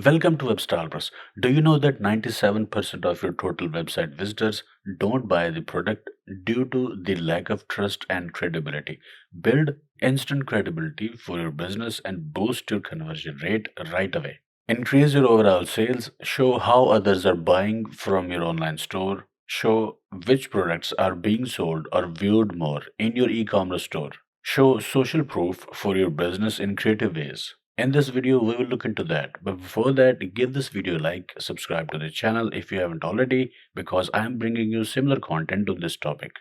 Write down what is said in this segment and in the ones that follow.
Welcome to WebStarBus. Do you know that 97% of your total website visitors don't buy the product due to the lack of trust and credibility? Build instant credibility for your business and boost your conversion rate right away. Increase your overall sales, show how others are buying from your online store, show which products are being sold or viewed more in your e-commerce store. Show social proof for your business in creative ways. In this video, we will look into that. But before that, give this video a like, subscribe to the channel if you haven't already, because I am bringing you similar content on this topic.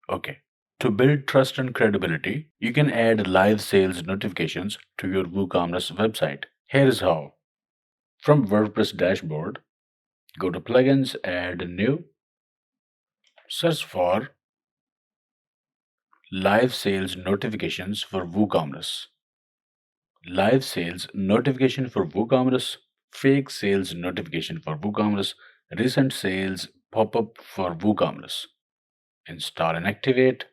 Okay. To build trust and credibility, you can add live sales notifications to your WooCommerce website. Here is how. From WordPress dashboard, go to plugins, add new, search for live sales notifications for WooCommerce. Live sales notification for WooCommerce, fake sales notification for WooCommerce, recent sales pop-up for WooCommerce. Install and activate.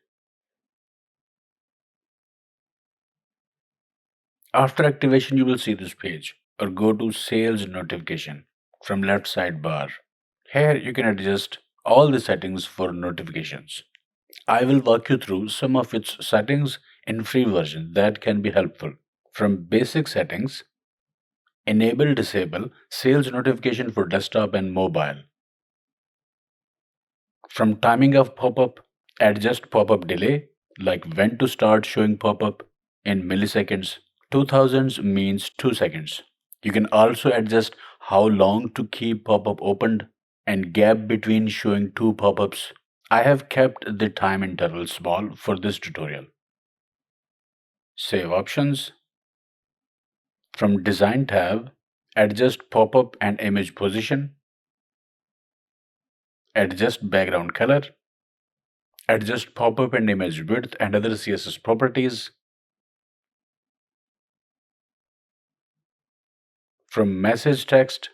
After activation, you will see this page or go to sales notification from left sidebar. Here you can adjust all the settings for notifications. I will walk you through some of its settings in free version that can be helpful. From basic settings, enable disable sales notification for desktop and mobile. From timing of pop-up, adjust pop-up delay, like when to start showing pop-up in milliseconds. 2000s means 2 seconds. You can also adjust how long to keep pop-up opened and gap between showing two pop-ups. I have kept the time interval small for this tutorial. Save options. From design tab, adjust pop-up and image position, adjust background color, adjust pop-up and image width and other CSS properties. From message text,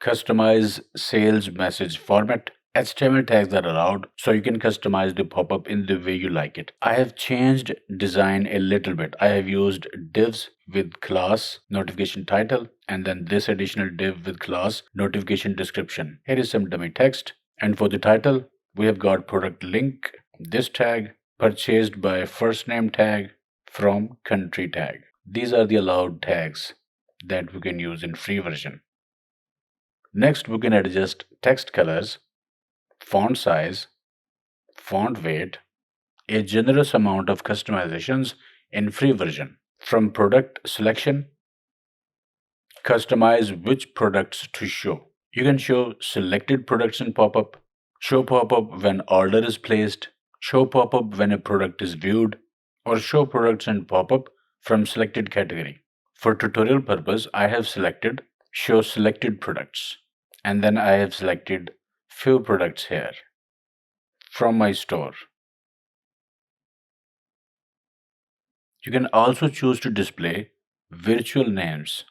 customize sales message format. HTML tags are allowed, so you can customize the pop-up in the way you like it. I have changed design a little bit. I have used divs with class notification title and then this additional div with class notification description. Here is some dummy text, and for the title, we have got product link, this tag, purchased by first name tag, from country tag. These are the allowed tags that we can use in free version. Next, we can adjust text colors, font size, font weight, a generous amount of customizations in free version. From product selection, customize which products to show. You can show selected products in pop-up, show pop-up when order is placed, show pop-up when a product is viewed, or show products in pop-up from selected category. For tutorial purpose, I have selected show selected products, and then I have selected few products here from my store. You can also choose to display virtual names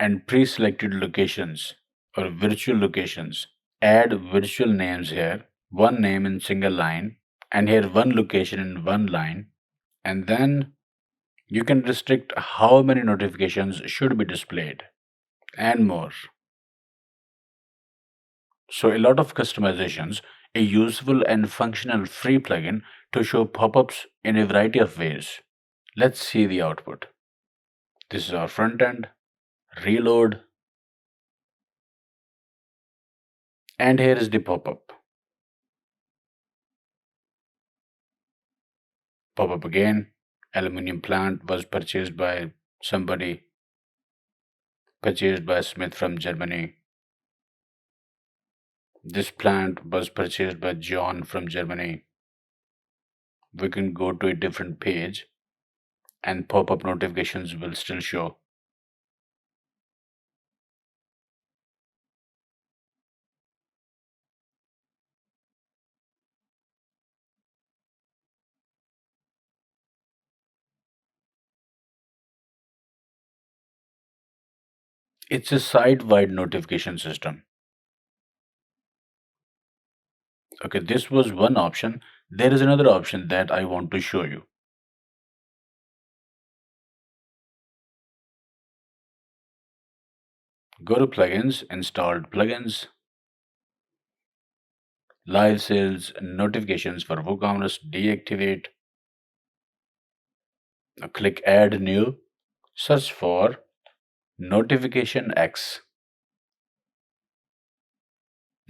and pre-selected locations or virtual locations. Add virtual names here, one name in single line, and here one location in one line, and then you can restrict how many notifications should be displayed and more. So a lot of customizations, a useful and functional free plugin to show pop-ups in a variety of ways. Let's see the output. This is our front end. Reload. And here is the pop-up. Pop-up again. Aluminium plant was purchased by somebody. Purchased by Smith from Germany. This plant was purchased by John from Germany. We can go to a different page and pop-up notifications will still show. It's a site-wide notification system. Okay, this was one option. There is another option that I want to show you. Go to plugins, installed plugins, live sales notifications for WooCommerce, deactivate, click add new, search for notification X.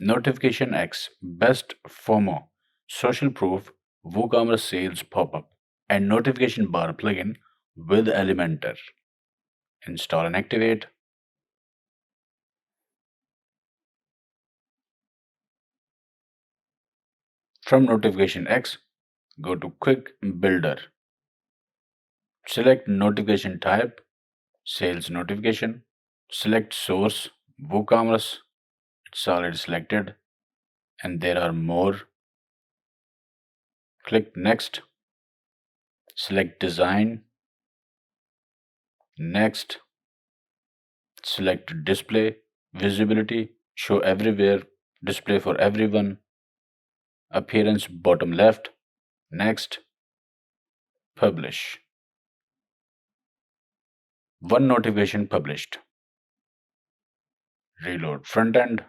Notification X, best FOMO, social proof, WooCommerce sales pop-up, and notification bar plugin with Elementor. Install and activate. From Notification X, go to Quick Builder. Select notification type, sales notification. Select source, WooCommerce. It's already selected, and there are more. Click Next. Select Design. Next. Select Display, Visibility, Show Everywhere, Display for Everyone, Appearance bottom left. Next. Publish. One notification published. Reload front end.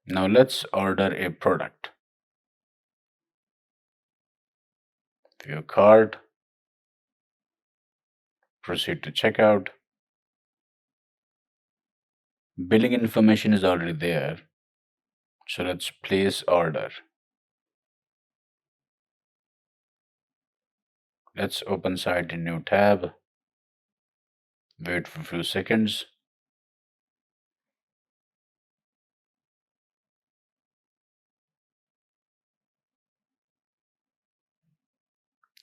Now let's order a product. View cart. Proceed to checkout. Billing information is already there. So let's place order. Let's open site in new tab. Wait for a few seconds.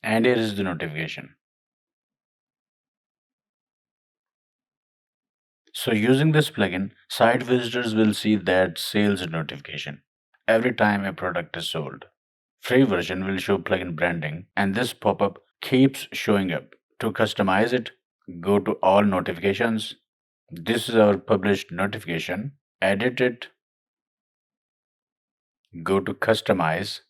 And here is the notification. So using this plugin, site visitors will see that sales notification every time a product is sold. Free version will show plugin branding, and this pop-up keeps showing up. To customize it, go to all notifications. This is our published notification. Edit it. Go to customize.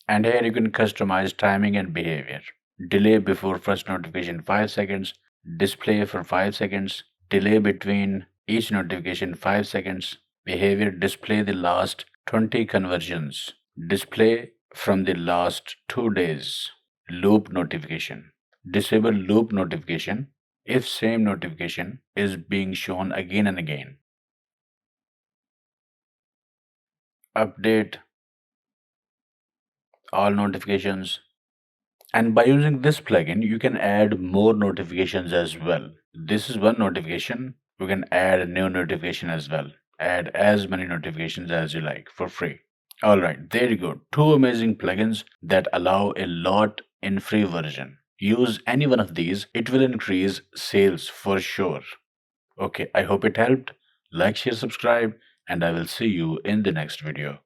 And here you can customize timing and behavior. Delay before first notification 5 seconds. Display for 5 seconds. Delay between each notification 5 seconds. Behavior, display the last 20 conversions. Display from the last 2 days. Loop notification. Disable loop notification if same notification is being shown again and again. Update all notifications. And by using this plugin, you can add more notifications as well. This is one notification. You can add a new notification as well. Add as many notifications as you like for free. All right, there you go. Two amazing plugins that allow a lot in free version. Use any one of these. It will increase sales for sure. Okay, I hope it helped. Like, share, subscribe, and I will see you in the next video.